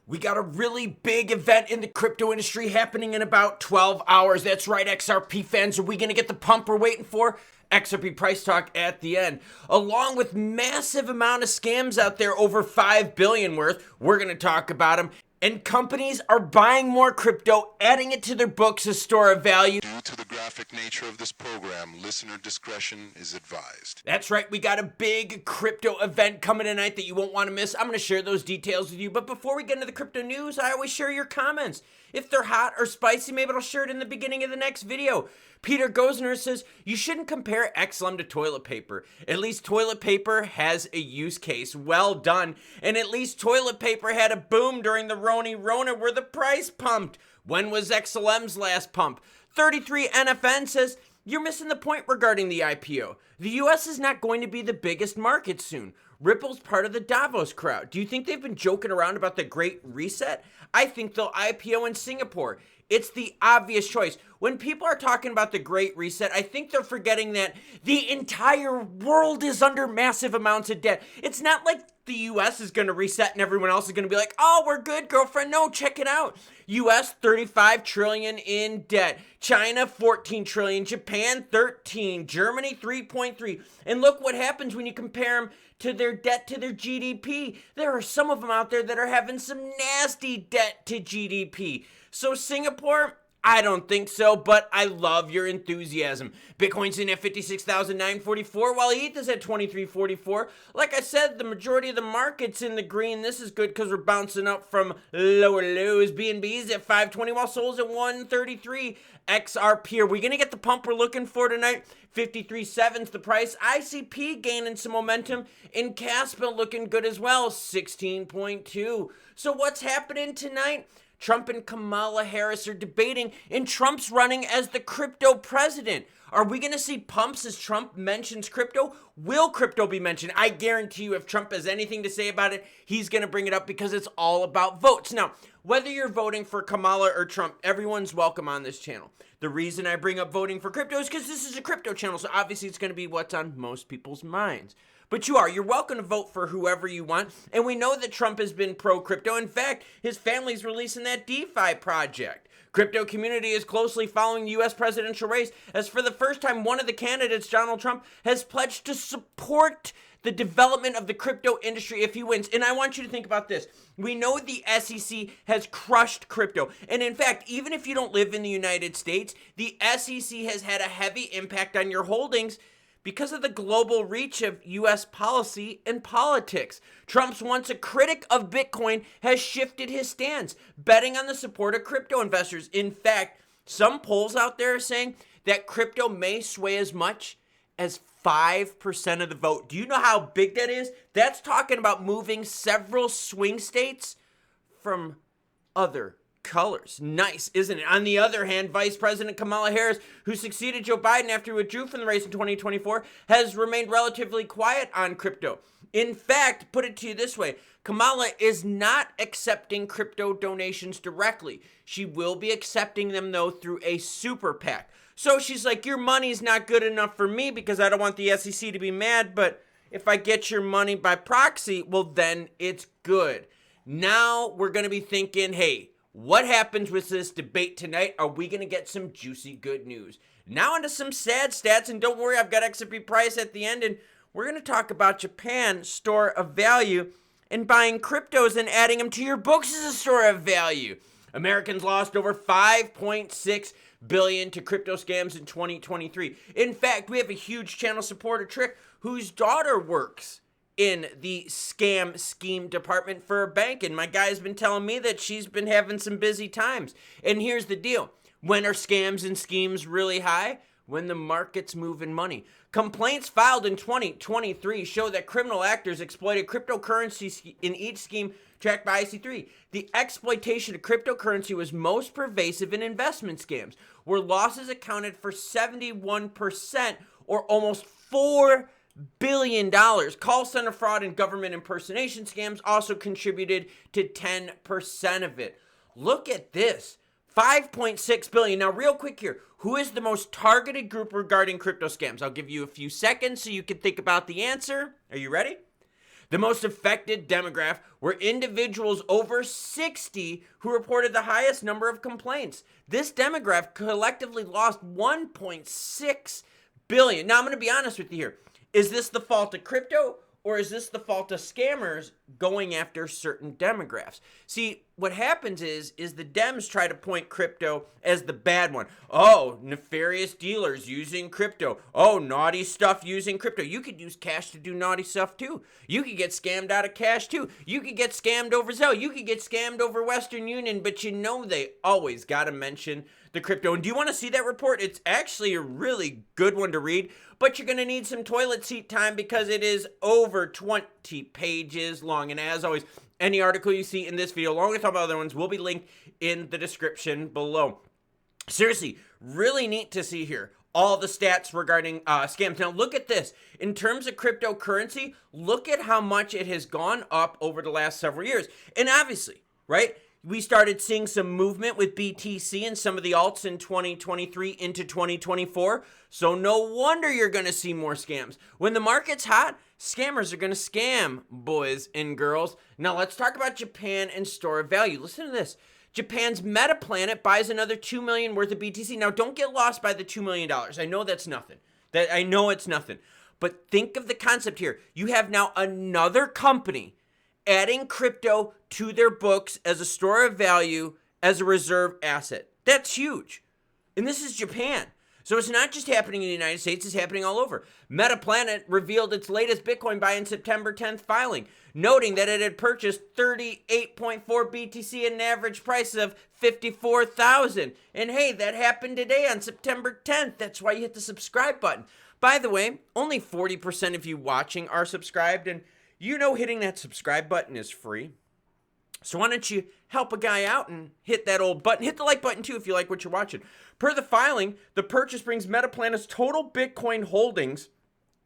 We got a really big event in the crypto industry happening in about 12 hours. That's right, XRP fans. Are we going to get the pump we're waiting for? XRP price talk at the end. Along with massive amount of scams out there, over 5 billion worth. We're going to talk about them. And companies are buying more crypto, adding it to their books as store of value. Due to the graphic nature of this program, listener discretion is advised. That's right, we got a big crypto event coming tonight that you won't want to miss. I'm going to share those details with you. But before we get into the crypto news, I always share your comments. If they're hot or spicy, maybe I'll share it in the beginning of the next video. Peter Gosner says, you shouldn't compare XLM to toilet paper. At least toilet paper has a use case. Well done. And at least toilet paper had a boom during the Rona where the price pumped. When was XLM's last pump? 33 NFN says, you're missing the point regarding the IPO. The US is not going to be the biggest market soon. Ripple's part of the Davos crowd. Do you think they've been joking around about the Great Reset? I think they'll IPO in Singapore. It's the obvious choice. When people are talking about the Great Reset, I think they're forgetting that the entire world is under massive amounts of debt. It's not like the US is going to reset and everyone else is going to be like, oh, we're good, girlfriend. No, check it out. US, 35 trillion in debt. China, 14 trillion. Japan, 13. Germany, 3.3. And look what happens when you compare them to their debt to their GDP. There are some of them out there that are having some nasty debt to GDP. So Singapore, I don't think so, but I love your enthusiasm. Bitcoin's in at 56,944, while ETH is at 2344. Like I said, the majority of the market's in the green. This is good because we're bouncing up from lower lows. BNB's at 520, while Sol's at 133. XRP, are we going to get the pump we're looking for tonight? 53.7's the price. ICP gaining some momentum. And Caspa looking good as well, 16.2. So what's happening tonight? Trump and Kamala Harris are debating, and Trump's running as the crypto president. Are we going to see pumps as Trump mentions crypto? Will crypto be mentioned? I guarantee you if Trump has anything to say about it, he's going to bring it up because it's all about votes. Now, whether you're voting for Kamala or Trump, everyone's welcome on this channel. The reason I bring up voting for crypto is because this is a crypto channel, so obviously it's going to be what's on most people's minds. But you're welcome to vote for whoever you want. And we know that Trump has been pro-crypto. In fact, his family's releasing that DeFi project. Crypto community is closely following the U.S. presidential race, as for the first time, one of the candidates, Donald Trump, has pledged to support the development of the crypto industry if he wins. And I want you to think about this. We know the SEC has crushed crypto. And in fact, even if you don't live in the United States, the SEC has had a heavy impact on your holdings because of the global reach of U.S. policy and politics. Trump's once a critic of Bitcoin has shifted his stance, betting on the support of crypto investors. In fact, some polls out there are saying that crypto may sway as much as 5% of the vote. Do you know how big that is? That's talking about moving several swing states from other colors. Nice, isn't it? On the other hand, Vice President Kamala Harris, who succeeded Joe Biden after he withdrew from the race in 2024, has remained relatively quiet on crypto. In fact, put it to you this way, Kamala is not accepting crypto donations directly. She will be accepting them, though, through a super PAC. So she's like, your money's not good enough for me because I don't want the SEC to be mad, but if I get your money by proxy, well, then it's good. Now we're going to be thinking, hey, what happens with this debate tonight? Are we going to get some juicy good news? Now onto some sad stats, and don't worry, I've got XRP price at the end, and we're going to talk about Japan, store of value, and buying cryptos and adding them to your books as a store of value. Americans lost over 5.6 billion to crypto scams in 2023. In fact, we have a huge channel supporter, Trick, whose daughter works in the scam scheme department for a bank, and my guy's been telling me that she's been having some busy times. And here's the deal. When are scams and schemes really high? When the market's moving money. Complaints filed in 2023 show that criminal actors exploited cryptocurrency in each scheme tracked by IC3. The exploitation of cryptocurrency was most pervasive in investment scams, where losses accounted for 71% or almost $4 billion. Call center fraud and government impersonation scams also contributed to 10% of it. Look at this. 5.6 billion. Now, real quick here, who is the most targeted group regarding crypto scams? I'll give you a few seconds so you can think about the answer. Are you ready? The most affected demographic were individuals over 60 who reported the highest number of complaints. This demographic collectively lost 1.6 billion. Now, I'm going to be honest with you here. Is this the fault of crypto, or is this the fault of scammers going after certain demographics? See, what happens is the Dems try to point crypto as the bad one. Oh, nefarious dealers using crypto. Oh, naughty stuff using crypto. You could use cash to do naughty stuff too. You could get scammed out of cash too. You could get scammed over Zelle. You could get scammed over Western Union, but you know they always got to mention the crypto. And do you want to see that report? It's actually a really good one to read, but you're going to need some toilet seat time because it is over 20 pages long. And as always, any article you see in this video, along with all the other ones, will be linked in the description below. Seriously, really neat to see here all the stats regarding scams. Now, look at this. In terms of cryptocurrency, look at how much it has gone up over the last several years. And obviously, right, we started seeing some movement with BTC and some of the alts in 2023 into 2024. So no wonder you're going to see more scams. When the market's hot, scammers are going to scam, boys and girls. Now let's talk about Japan and store of value. Listen to this. Japan's MetaPlanet buys another $2 million worth of BTC. Now don't get lost by the $2 million. I know that's nothing. I know it's nothing. But think of the concept here. You have now another company adding crypto to their books as a store of value, as a reserve asset. That's huge. And this is Japan. So it's not just happening in the United States, it's happening all over. MetaPlanet revealed its latest Bitcoin buy in September 10th filing, noting that it had purchased 38.4 BTC at an average price of 54,000. And hey, that happened today on September 10th. That's why you hit the subscribe button. By the way, only 40% of you watching are subscribed, and you know hitting that subscribe button is free. So why don't you help a guy out and hit that old button. Hit the like button too if you like what you're watching. Per the filing, the purchase brings MetaPlanet's total Bitcoin holdings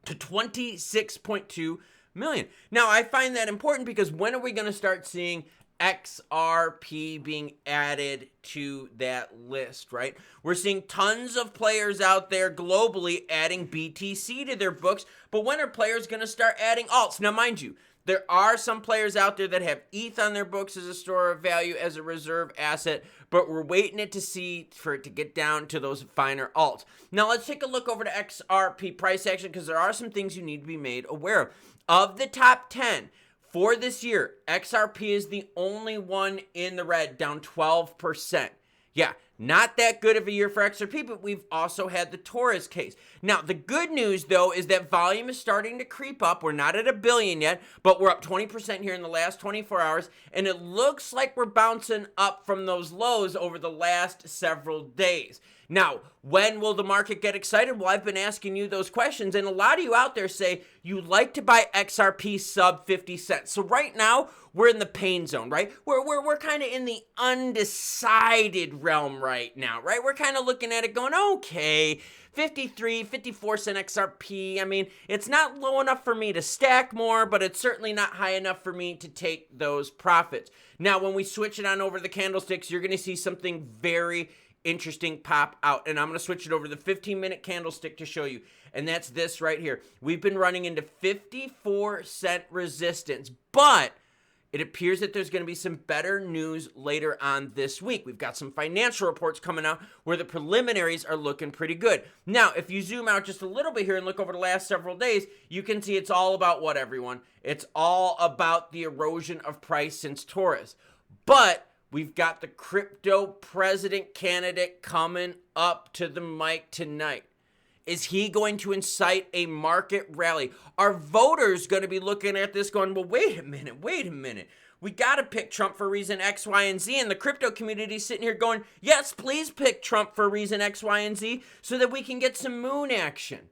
to 26.2 million. Now, I find that important because when are we going to start seeing XRP being added to that list, right? We're seeing tons of players out there globally adding BTC to their books, but when are players going to start adding alts? Now, mind you, there are some players out there that have ETH on their books as a store of value, as a reserve asset, but we're waiting to see for it to get down to those finer alts. Now, let's take a look over to XRP price action because there are some things you need to be made aware of. Of the top 10, for this year, XRP is the only one in the red, down 12%. Yeah, not that good of a year for XRP, but we've also had the Torres case. Now, the good news, though, is that volume is starting to creep up. We're not at a billion yet, but we're up 20% here in the last 24 hours, and it looks like we're bouncing up from those lows over the last several days. Now, when will the market get excited? Well, I've been asking you those questions, and a lot of you out there say you like to buy XRP sub 50 cents. So right now, we're in the pain zone, right? We're kind of in the undecided realm right now, right? We're kind of looking at it going, okay, 53, 54 cent XRP. I mean, it's not low enough for me to stack more, but it's certainly not high enough for me to take those profits. Now, when we switch it on over the candlesticks, you're going to see something very interesting pop out, and I'm going to switch it over to the 15-minute candlestick to show you, and that's this right here. We've been running into 54 cent resistance, but it appears that there's going to be some better news later on this week. We've got some financial reports coming out where the preliminaries are looking pretty good. Now, if you zoom out just a little bit here and look over the last several days, you can see it's all about what, everyone? It's all about the erosion of price since Torres. But we've got the crypto president candidate coming up to the mic tonight. Is he going to incite a market rally? Are voters going to be looking at this going, well, wait a minute. We got to pick Trump for reason X, Y, and Z. And the crypto community is sitting here going, yes, please pick Trump for reason X, Y, and Z so that we can get some moon action.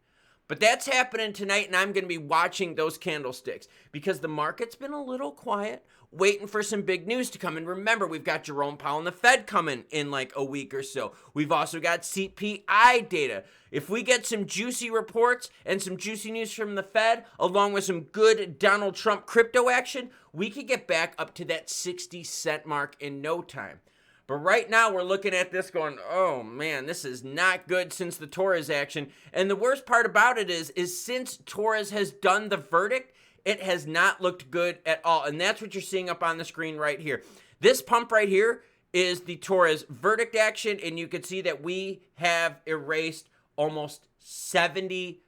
But that's happening tonight, and I'm going to be watching those candlesticks because the market's been a little quiet, waiting for some big news to come. And remember, we've got Jerome Powell and the Fed coming in like a week or so. We've also got CPI data. If we get some juicy reports and some juicy news from the Fed, along with some good Donald Trump crypto action, we could get back up to that 60 cent mark in no time. But right now, we're looking at this going, oh, man, this is not good since the Torres action. And the worst part about it is since Torres has done the verdict, It has not looked good at all. And that's what you're seeing up on the screen right here. This pump right here is the Torres verdict action. And you can see that we have erased almost 75%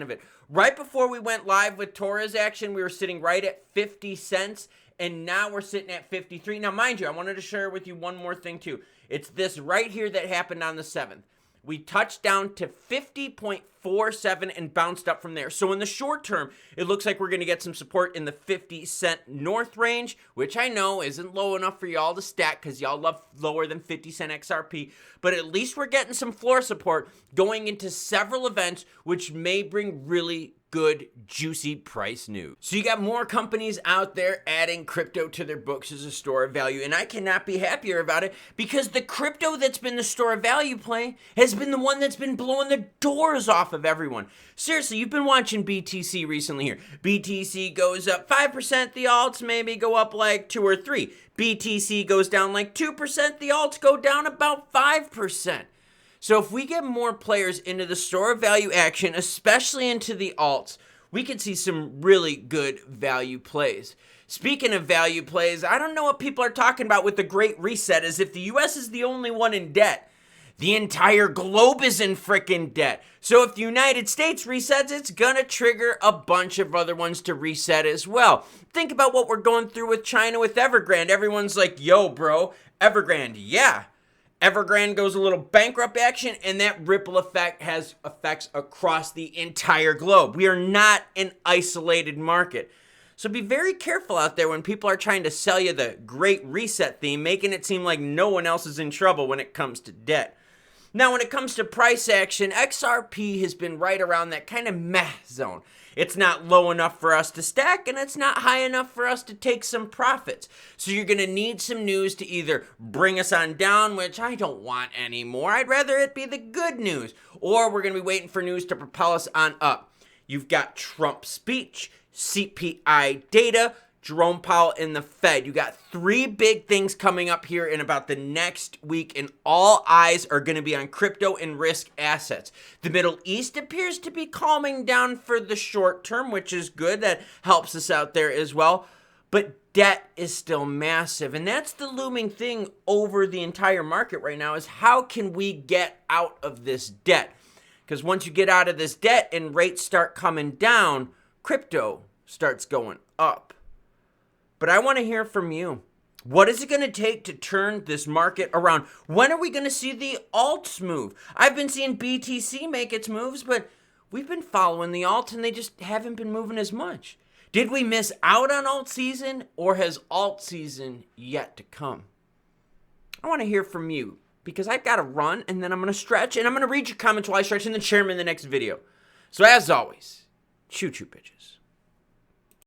of it. Right before we went live with Torres action, we were sitting right at 50 cents. And now we're sitting at 53. Now, mind you, I wanted to share with you one more thing too. It's this right here that happened on the 7th. We touched down to 50.47 and bounced up from there. So in the short term, it looks like we're going to get some support in the 50-cent north range, which I know isn't low enough for y'all to stack because y'all love lower than 50-cent XRP. But at least we're getting some floor support going into several events, which may bring really good, juicy price news. So you got more companies out there adding crypto to their books as a store of value, and I cannot be happier about it because the crypto that's been the store of value play has been the one that's been blowing the doors off of everyone. Seriously, you've been watching BTC recently here. BTC goes up 5%, the alts maybe go up like 2 or 3. BTC goes down like 2%, the alts go down about 5%. So if we get more players into the store of value action, especially into the alts, we could see some really good value plays. Speaking of value plays, I don't know what people are talking about with the Great Reset as if the US is the only one in debt. The entire globe is in frickin' debt. So if the United States resets, it's gonna trigger a bunch of other ones to reset as well. Think about what we're going through with China with Evergrande. Everyone's like, yo, bro, Evergrande, yeah. Evergrande goes a little bankrupt action, and that ripple effect has effects across the entire globe. We are not an isolated market. So be very careful out there when people are trying to sell you the Great Reset theme, making it seem like no one else is in trouble when it comes to debt. Now, when it comes to price action, XRP has been right around that kind of meh zone. It's not low enough for us to stack, and it's not high enough for us to take some profits. So you're going to need some news to either bring us on down, which I don't want anymore. I'd rather it be the good news. Or we're going to be waiting for news to propel us on up. You've got Trump's speech, CPI data, Jerome Powell, and the Fed. You got 3 big things coming up here in about the next week, and all eyes are going to be on crypto and risk assets. The Middle East appears to be calming down for the short term, which is good. That helps us out there as well. But debt is still massive, and that's the looming thing over the entire market right now is how can we get out of this debt? Because once you get out of this debt and rates start coming down, crypto starts going up. But I want to hear from you. What is it going to take to turn this market around? When are we going to see the alts move? I've been seeing BTC make its moves, but we've been following the alts and they just haven't been moving as much. Did we miss out on alt season, or has alt season yet to come? I want to hear from you because I've got to run and then I'm going to stretch and I'm going to read your comments while I stretch and then share them in the next video. So as always, choo-choo bitches.